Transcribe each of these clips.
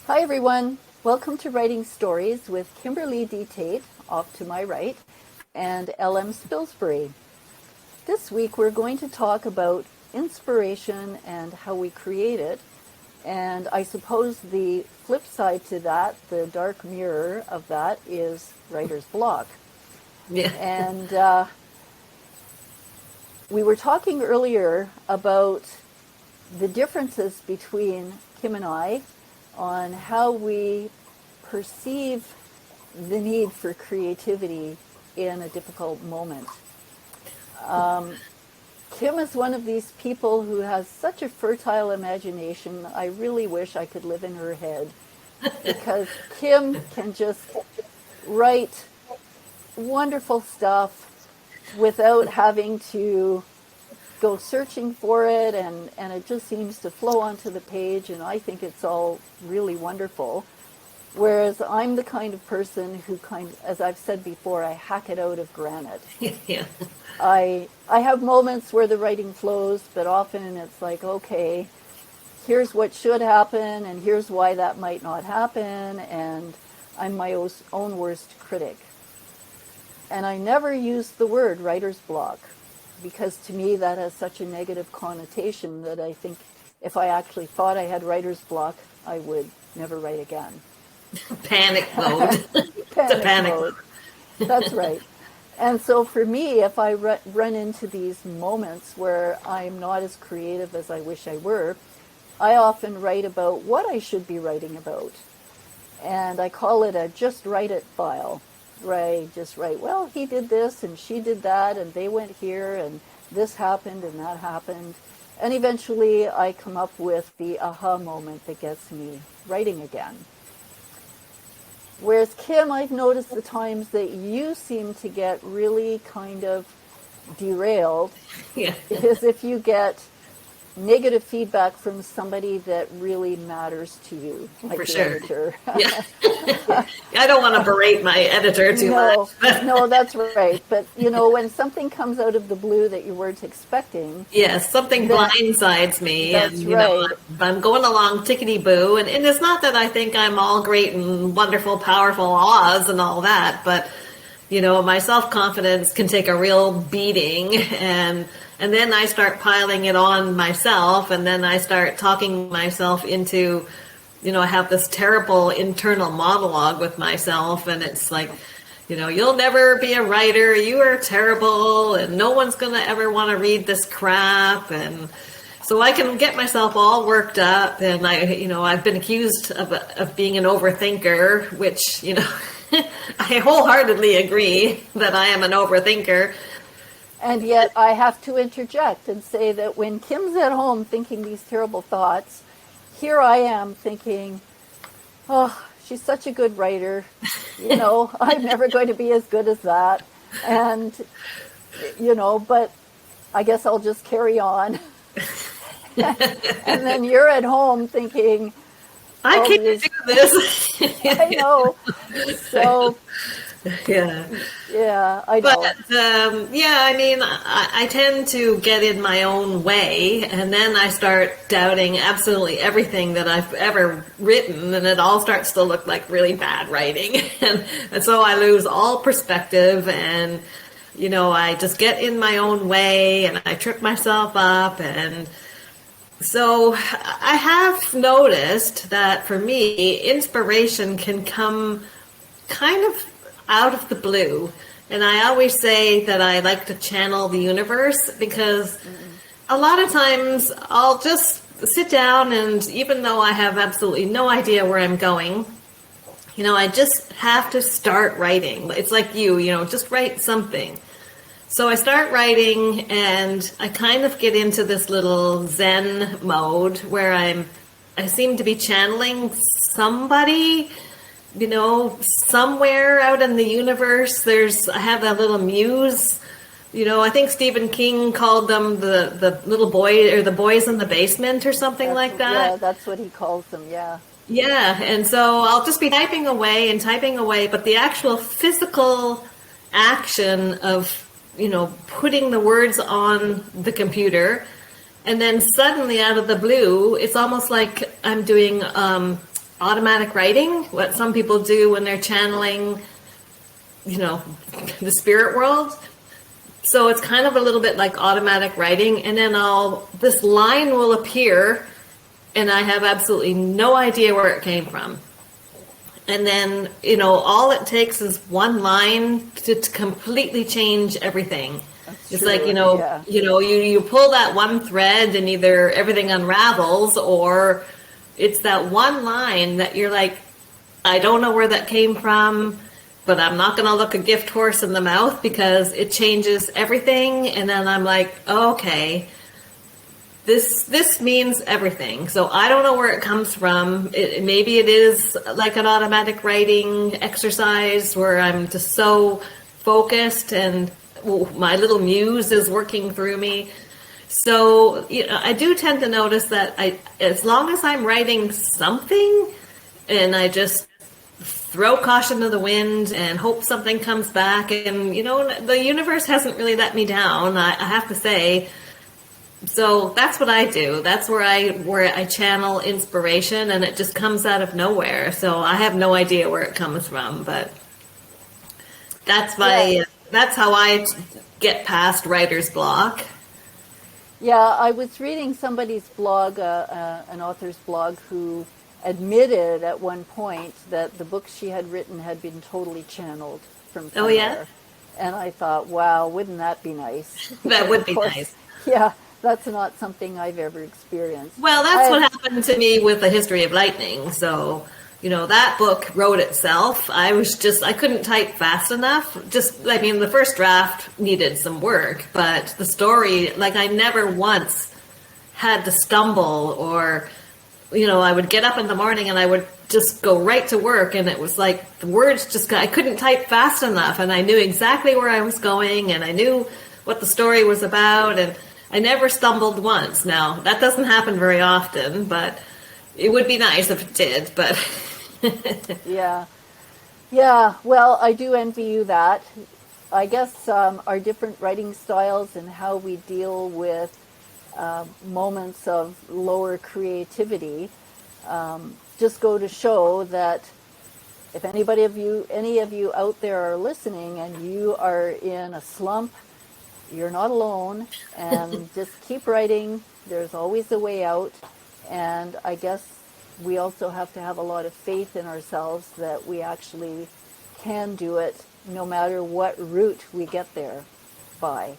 Hi everyone, welcome to Writing Stories with Kimberly D. Tate, off to my right, and L.M. Spilsbury. This week we're going to talk about inspiration and how we create it, and I suppose the flip side to that, the dark mirror of that, is writer's block. Yeah. And we were talking earlier about the differences between Kim and I on how we perceive the need for creativity in a difficult moment. Kim is one of these people who has such a fertile imagination. I really wish I could live in her head, because Kim can just write wonderful stuff without having to go searching for it, and it just seems to flow onto the page, and I think it's all really wonderful. Whereas I'm the kind of person who as I've said before, I hack it out of granite. Yeah. I have moments where the writing flows, but often it's like, okay, here's what should happen, and here's why that might not happen, and I'm my own worst critic. And I never use the word writer's block, because to me that has such a negative connotation that I think if I actually thought I had writer's block, I would never write again. Panic mode. Panic mode. That's right. And so for me, if I run into these moments where I'm not as creative as I wish I were, I often write about what I should be writing about. And I call it a just write it file. Right, just write, well, he did this and she did that and they went here and this happened and that happened. And eventually I come up with the aha moment that gets me writing again. Whereas Kim, I've noticed the times that you seem to get really kind of derailed is if you get negative feedback from somebody that really matters to you, like For the sure. editor. Yeah. I don't want to berate my editor too much. No, that's right. But, when something comes out of the blue that you weren't expecting. Yes, something blindsides me. That's and, right. I'm going along tickety-boo. And it's not that I think I'm all great and wonderful, powerful Oz and all that. But, my self-confidence can take a real beating. And then I start piling it on myself, and then I start talking myself into, I have this terrible internal monologue with myself, and it's like, you'll never be a writer, you are terrible, and no one's going to ever want to read this crap. And so I can get myself all worked up, and I've been accused of being an overthinker, which, I wholeheartedly agree that I am an overthinker. And yet I have to interject and say that when Kim's at home thinking these terrible thoughts, here I am thinking, oh, she's such a good writer. I'm never going to be as good as that. And, but I guess I'll just carry on. And then you're at home thinking, I can't do this. I know. So... Yeah, I know. But, I tend to get in my own way, and then I start doubting absolutely everything that I've ever written, and it all starts to look like really bad writing. And so I lose all perspective, and, I just get in my own way, and I trip myself up. And so I have noticed that for me, inspiration can come kind of out of the blue. And I always say that I like to channel the universe, because a lot of times I'll just sit down, and even though I have absolutely no idea where I'm going, I just have to start writing. It's like just write something. So I start writing, and I kind of get into this little Zen mode where I seem to be channeling somebody, somewhere out in the universe. I have that little muse. I think Stephen King called them the little boy, or the boys in the basement, or something like that. Yeah, that's what he calls them. Yeah. Yeah, and so I'll just be typing away, but the actual physical action of, putting the words on the computer, and then suddenly out of the blue, it's almost like I'm doing automatic writing, what some people do when they're channeling, the spirit world. So it's kind of a little bit like automatic writing, and then this line will appear, and I have absolutely no idea where it came from. And then, all it takes is one line to completely change everything. That's it's true. like, Yeah. you pull that one thread and either everything unravels, or it's that one line that you're like, I don't know where that came from, but I'm not going to look a gift horse in the mouth because it changes everything. And then I'm like, oh, okay, this means everything. So I don't know where it comes from. Maybe it is like an automatic writing exercise where I'm just so focused and my little muse is working through me. So I do tend to notice that as long as I'm writing something and I just throw caution to the wind and hope something comes back, and the universe hasn't really let me down, I have to say. So that's what I do. That's where I channel inspiration, and it just comes out of nowhere. So I have no idea where it comes from, but that's how I get past writer's block. Yeah, I was reading somebody's blog, an author's blog, who admitted at one point that the books she had written had been totally channeled from somewhere. Oh, yeah? And I thought, wow, wouldn't that be nice? That would be nice. Yeah, that's not something I've ever experienced. Well, that's what happened to me with The History of Lightning. So, that book wrote itself. I couldn't type fast enough. The first draft needed some work, but the story, I never once had to stumble or, I would get up in the morning and I would just go right to work, and it was like the words I couldn't type fast enough, and I knew exactly where I was going, and I knew what the story was about, and I never stumbled once. Now, that doesn't happen very often, but it would be nice if it did, but... Yeah. Well, I do envy you that. I guess our different writing styles and how we deal with moments of lower creativity just go to show that if any of you out there are listening and you are in a slump, you're not alone, and just keep writing. There's always a way out, and I guess we also have to have a lot of faith in ourselves that we actually can do it no matter what route we get there by.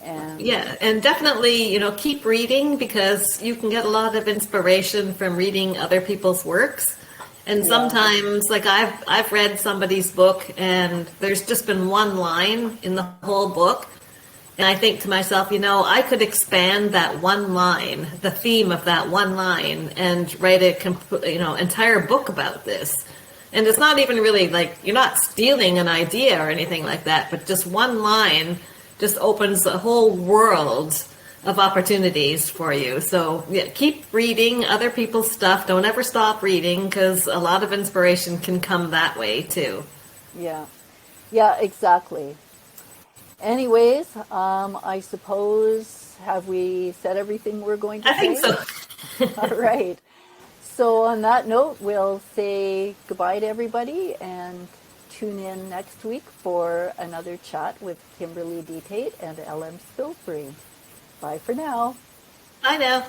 And yeah, and definitely, keep reading, because you can get a lot of inspiration from reading other people's works. And sometimes, I've read somebody's book, and there's just been one line in the whole book, and I think to myself, I could expand that one line, the theme of that one line, and write entire book about this. And it's not even really you're not stealing an idea or anything like that, but just one line just opens a whole world of opportunities for you. So keep reading other people's stuff. Don't ever stop reading, because a lot of inspiration can come that way too. Yeah, exactly. Anyways, I suppose, have we said everything we're going to say? I think so. All right. So on that note, we'll say goodbye to everybody and tune in next week for another chat with Kimberly D. Tate and L.M. Spilsbury. Bye for now. Bye now.